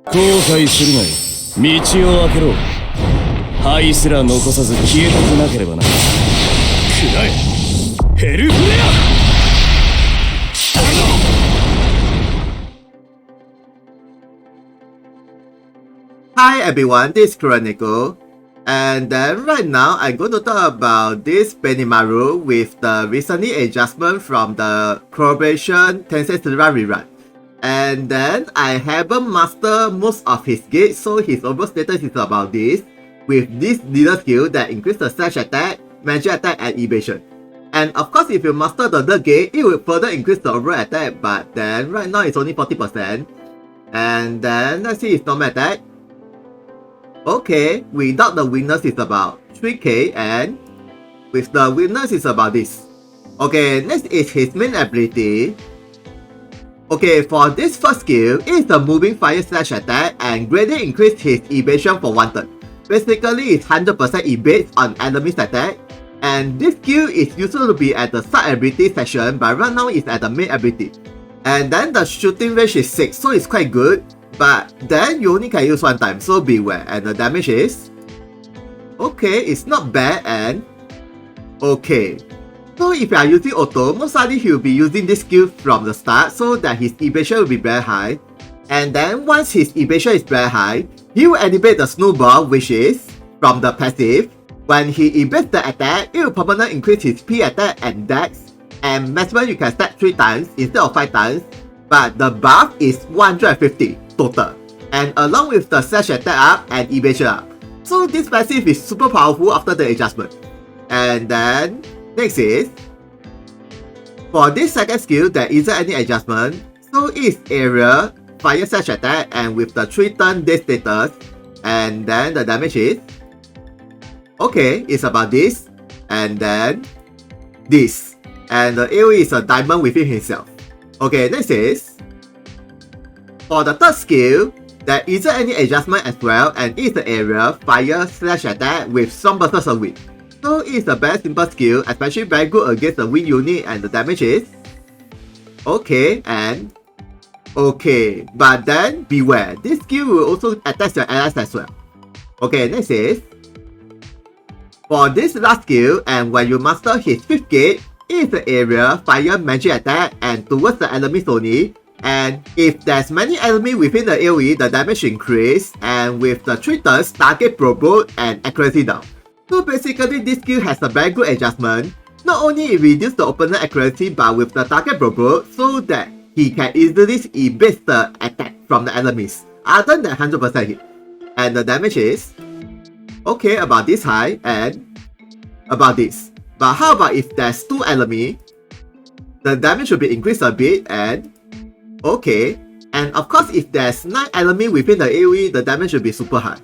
後悔するなよ。道を開けろ。灰すら残さず消えたくなければな。くらえヘルフレア。Hi everyone, this is Chronicle, and then right now I'm going to talk about this Benimaru with the recently adjustment from the collaboration Tensei rerun. And then I haven't mastered most of his guides, so his overall status is about this, with this leader skill that increases the slash attack, magic attack and evasion. And of course if you master the third gate, it will further increase the overall attack, but then right now it's only 40%. And then let's see his normal attack. Okay, without the weakness is about 3k, and with the weakness is about this. Okay, next is his main ability. Okay, for this first skill, it is the moving fire slash attack and greatly increase his evasion for 1 turn. Basically, it's 100% evade on enemy's attack, and this skill is usually to be at the side ability section, but right now it's at the main ability. And then the shooting range is 6, so it's quite good. But then you only can use 1 time, so beware. And the damage is okay, it's not bad, and okay. So if you are using auto, most likely he will be using this skill from the start so that his evasion will be very high. And then once his evasion is very high, he will activate the snowball, which is from the passive. When he evades the attack, it will permanently increase his P attack and dex, and maximum you can stack 3 times instead of 5 times. But the buff is 150 total, and along with the slash attack up and evasion up. So this passive is super powerful after the adjustment. And then next is, for this second skill there isn't any adjustment, so it's area, fire slash attack, and with the 3 turn day status. And then the damage is okay, it's about this, and then this, and the AoE is a diamond within himself. Okay, next is, for the third skill, there isn't any adjustment as well, and it's the area, fire slash attack with some bursts of wind. So it's a very simple skill, especially very good against the wind unit, and the damage is okay and okay. But then beware, this skill will also attack your allies as well. Okay, next is, for this last skill, and when you master his 5th gate, it's the area, fire, magic attack, and towards the enemies only. And if there's many enemies within the AoE, the damage increase, and with the 3 turns, target provoke and accuracy down. So basically this skill has a very good adjustment. Not only it reduces the opponent accuracy, but with the target provoke, so that he can easily evade the attack from the enemies, other than 100% hit. And the damage is okay, about this high, and about this. But how about if there's 2 enemies? The damage should be increased a bit, and okay. And of course, if there's 9 enemies within the AoE, the damage should be super high.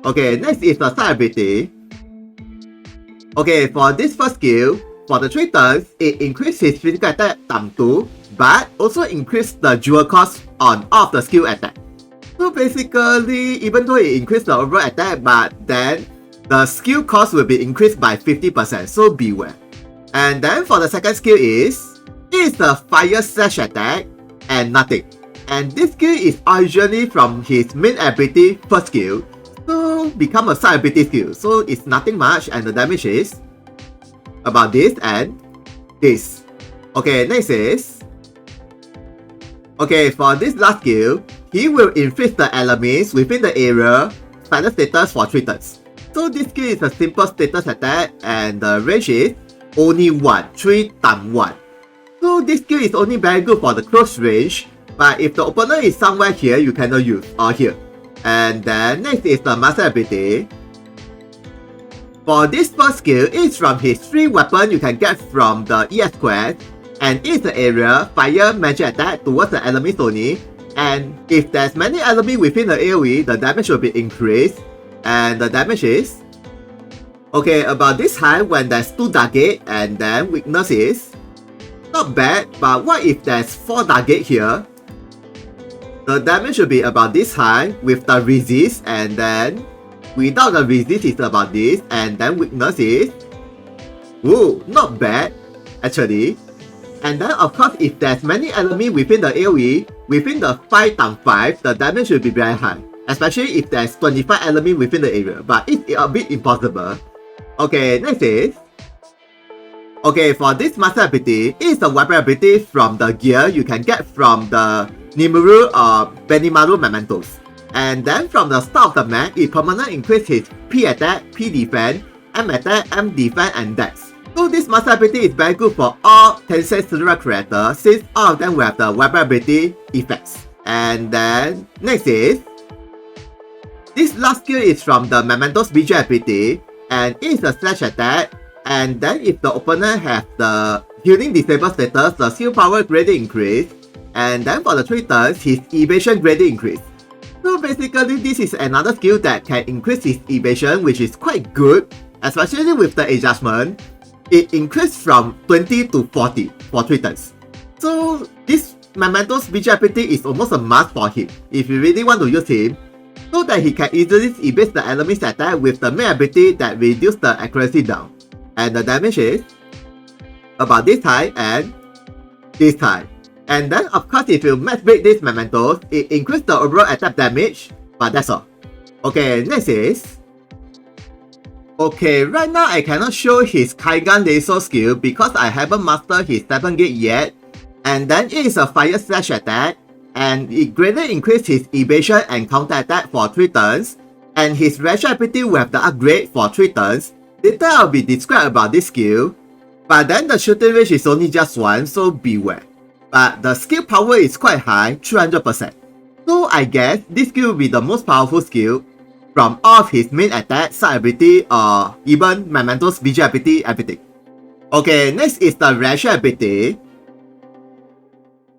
Okay, next is the side ability. Okay, for this first skill, for the 3 turns, it increases his physical attack times 2, but also increases the dual cost on all of the skill attack. So basically, even though it increases the overall attack, but then the skill cost will be increased by 50%, so beware. And then for the second skill is the fire slash attack and nothing. And this skill is originally from his main ability first skill, so become a side ability skill, so it's nothing much, and the damage is about this and this. Okay, next is, okay, for this last skill, he will inflict the enemies within the area silent status for 3 turns. So this skill is a simple status attack, and the range is only 1, 3 times 1. So this skill is only very good for the close range, but if the opponent is somewhere here, you cannot use, or here. And then next is the master ability. For this first skill, it's from his 3 weapons you can get from the ES quest, and it's the area, fire, magic attack towards the enemies only. And if there's many enemies within the AoE, the damage will be increased. And the damage is okay, about this high when there's 2 target, and then weakness is not bad, but what if there's 4 target here? The damage should be about this high with the resist, and then without the resist is about this, and then weakness is, ooh, not bad actually. And then of course if there's many enemy within the AoE, within the 5x5, the damage will be very high. Especially if there's 25 enemy within the area, but it's a bit impossible. Okay, next is... Okay, for this master ability, it's a weapon ability from the gear you can get from the Benimaru or Benimaru mementos. And then from the start of the map, it permanently increases his P attack, P defense, M attack, M defense, and dex. So this master ability is very good for all Tensei Suruha characters since all of them will have the weapon ability effects. And then next is... This last skill is from the Mementos BG ability, and it is a slash attack, and then if the opponent has the healing disabled status, the skill power greatly increase, and then for the 3 turns, his evasion greatly increase. So basically this is another skill that can increase his evasion, which is quite good, especially with the adjustment. It increased from 20 to 40 for 3 turns. So this Mementos BG ability is almost a must for him, if you really want to use him, so that he can easily evade the enemy's attack with the main ability that reduces the accuracy down. And the damage is about this high and this high. And then of course if you max break these mementos, it increases the overall attack damage, but that's all. Okay, next is... Okay, right now I cannot show his Kaigan laser skill because I haven't mastered his 7 gate yet. And then it is a fire slash attack, and it greatly increases his evasion and counter attack for 3 turns, and his rational ability will have the upgrade for 3 turns. Later I'll be described about this skill, but then the shooting range is only just 1, so beware. But the skill power is quite high, 300%. So I guess this skill will be the most powerful skill from all of his main attack, side ability, or even Mementos BG ability, everything. Okay, next is the rational ability.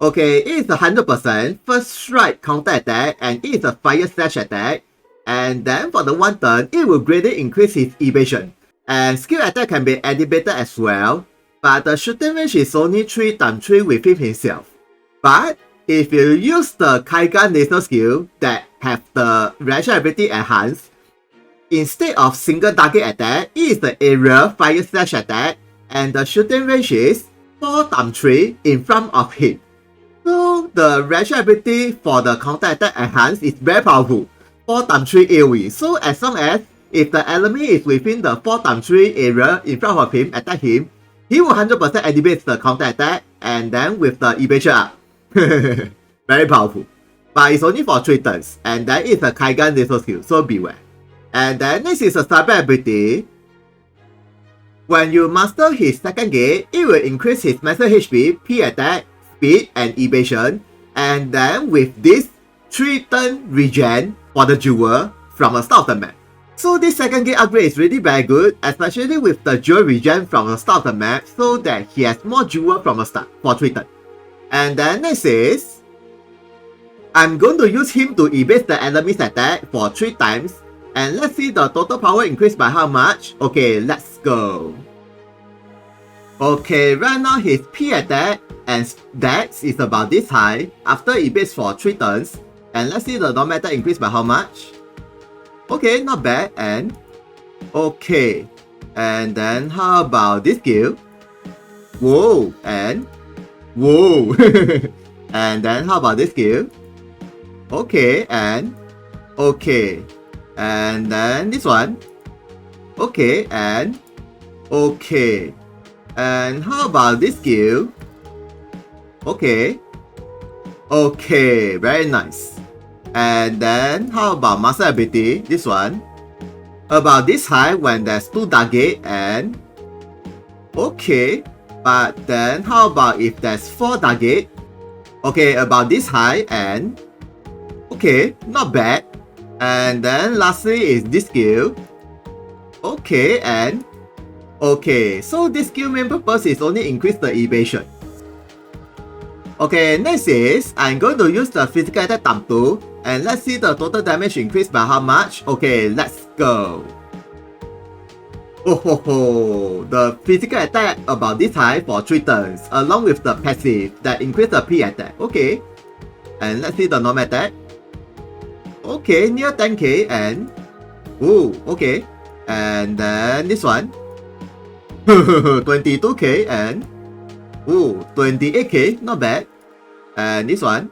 Okay, it is 100% first strike counter attack, and it is a fire slash attack. And then for the 1 turn, it will greatly increase his evasion. And skill attack can be activated as well, but the shooting range is only 3x3 within himself. But if you use the Kaigan laser skill that have the rational ability enhanced, instead of single target attack, it is the area fire slash attack, and the shooting range is 4x3 in front of him. So the rational ability for the counter attack enhanced is very powerful, 4x3 AoE. So as long as if the enemy is within the 4x3 area in front of him, attack him, he will 100% activate the counter attack, and then with the evasion up. Very powerful. But it's only for 3 turns, and then it's a Kaigan laser skill, so beware. And then next is a cyber ability. When you master his 2nd gate, it will increase his master HP, P attack, speed, and evasion. And then with this 3 turn regen for the jewel from the start of the map. So this 2nd gate upgrade is really very good, especially with the jewel regen from the start of the map, so that he has more jewel from the start for 3 turns. And then next is... I'm going to use him to evade the enemy's attack for 3 times. And let's see the total power increased by how much. Okay, let's go. Okay, right now his P attack and dex is about this high after evades for 3 turns. And let's see the normal attack increased by how much. Okay, not bad. And okay, and then how about this skill? Whoa, and whoa. And then how about this skill? Okay, and okay, and then this one. Okay, and okay, and how about this skill? Okay, okay, very nice. And then how about master ability? This one. About this high when there's 2 target, and okay, but then how about if there's 4 target? Okay, about this high, and okay, not bad. And then lastly is this skill. Okay, and okay, so this skill main purpose is only increase the evasion. Okay, next is I'm going to use the physical attack times 2, and let's see the total damage increased by how much. Okay, let's go. Oh ho ho, the physical attack about this high for 3 turns, along with the passive that increase the P attack. Okay, and let's see the normal attack. Okay, near 10k, and ooh, okay, and then this one 22k, and Ooh, 28k, not bad. And this one.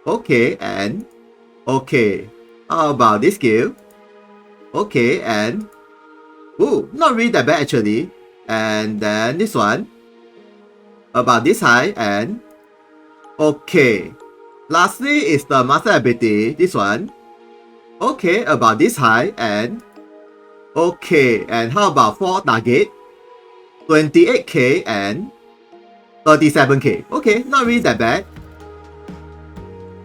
Okay, and okay. How about this skill? Okay, and ooh, not really that bad actually. And then this one. About this high, and okay. Lastly is the master ability, this one. Okay, about this high, and okay. And how about 4 target? 28k and 37k. Okay, not really that bad.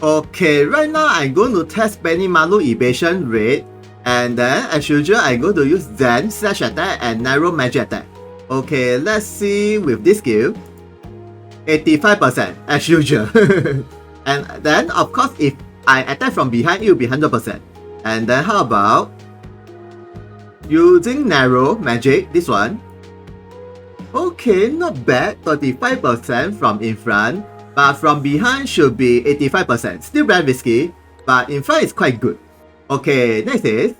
Okay, right now I'm going to test Benimaru evasion rate, and then as usual I'm going to use Zen, slash attack, and narrow magic attack. Okay, let's see with this skill. 85% as usual. And then of course if I attack from behind it will be 100%. And then how about using narrow magic, this one. Okay, not bad, 35% from in front, but from behind should be 85%. Still very risky, but in front is quite good. Okay, next is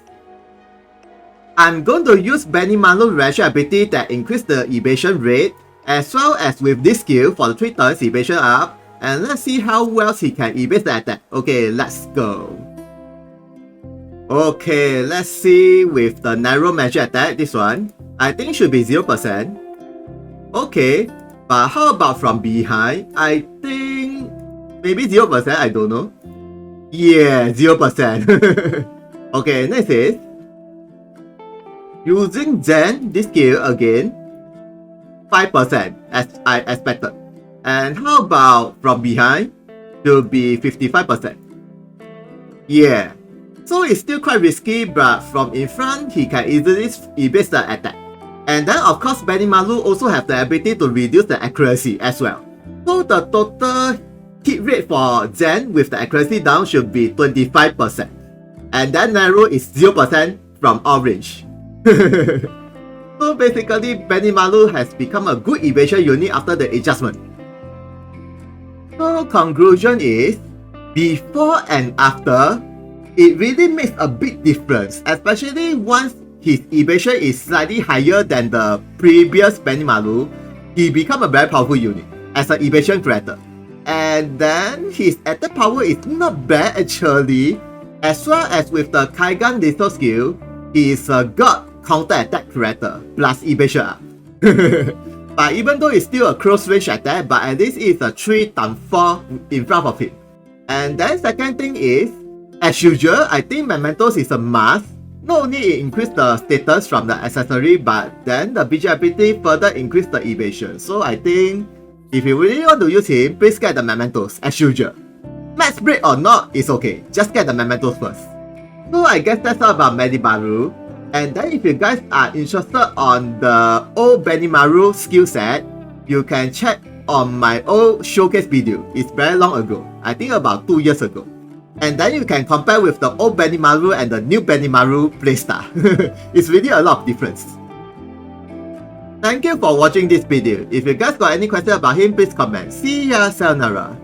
I'm going to use Benimaru ratio ability that increase the evasion rate, as well as with this skill for the 3 turns evasion up, and let's see how well he can evade the attack. Okay, let's go. Okay, let's see with the narrow magic attack, this one. I think should be 0%. Okay, but how about from behind? I think maybe 0%, I don't know. Yeah, 0%. Okay, next is using Zen, this skill again. 5% as I expected. And how about from behind? Should be 55%. Yeah. So it's still quite risky, but from in front, he can easily evade the attack. And then of course Benimaru also have the ability to reduce the accuracy as well. So the total hit rate for Zen with the accuracy down should be 25%. And then narrow is 0% from all range. So basically Benimaru has become a good evasion unit after the adjustment. So conclusion is, before and after, it really makes a big difference, especially once his evasion is slightly higher than the previous Benimaru. He become a very powerful unit as an evasion character. And then his attack power is not bad actually, as well as with the Kaigan lethal skill, he is a god counter attack character plus evasion up. But even though it's still a close range attack, but at least it's a 3x4 in front of him. And then second thing is, as usual, I think Mementos is a must. Not only it increase the status from the accessory, but then the BG ability further increase the evasion. So I think if you really want to use him, please get the Mementos as usual. Max break or not is okay, just get the Mementos first. So I guess that's all about Benimaru. And then if you guys are interested on the old Benimaru skill set, you can check on my old showcase video. It's very long ago, I think about 2 years ago. And then you can compare with the old Benimaru and the new Benimaru playstyle. It's really a lot of difference. Thank you for watching this video. If you guys got any question about him, please comment. See ya, sayonara.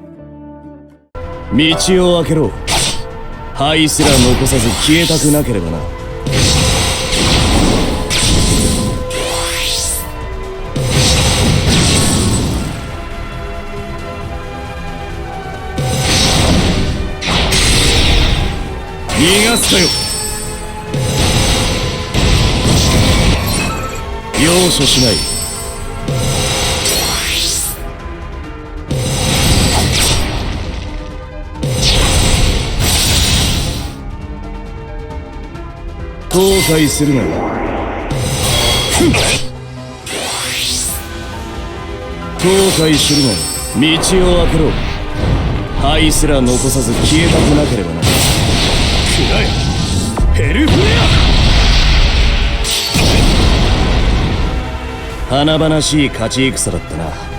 道を開けろ。灰すら残さず消えたくなければな。逃がすかよ。容赦しない。後悔するなよ。後悔するなよ。道を開けろ。灰すら残さず消えたくなければな。ヘルフレア。華々しい勝ち戦だったな。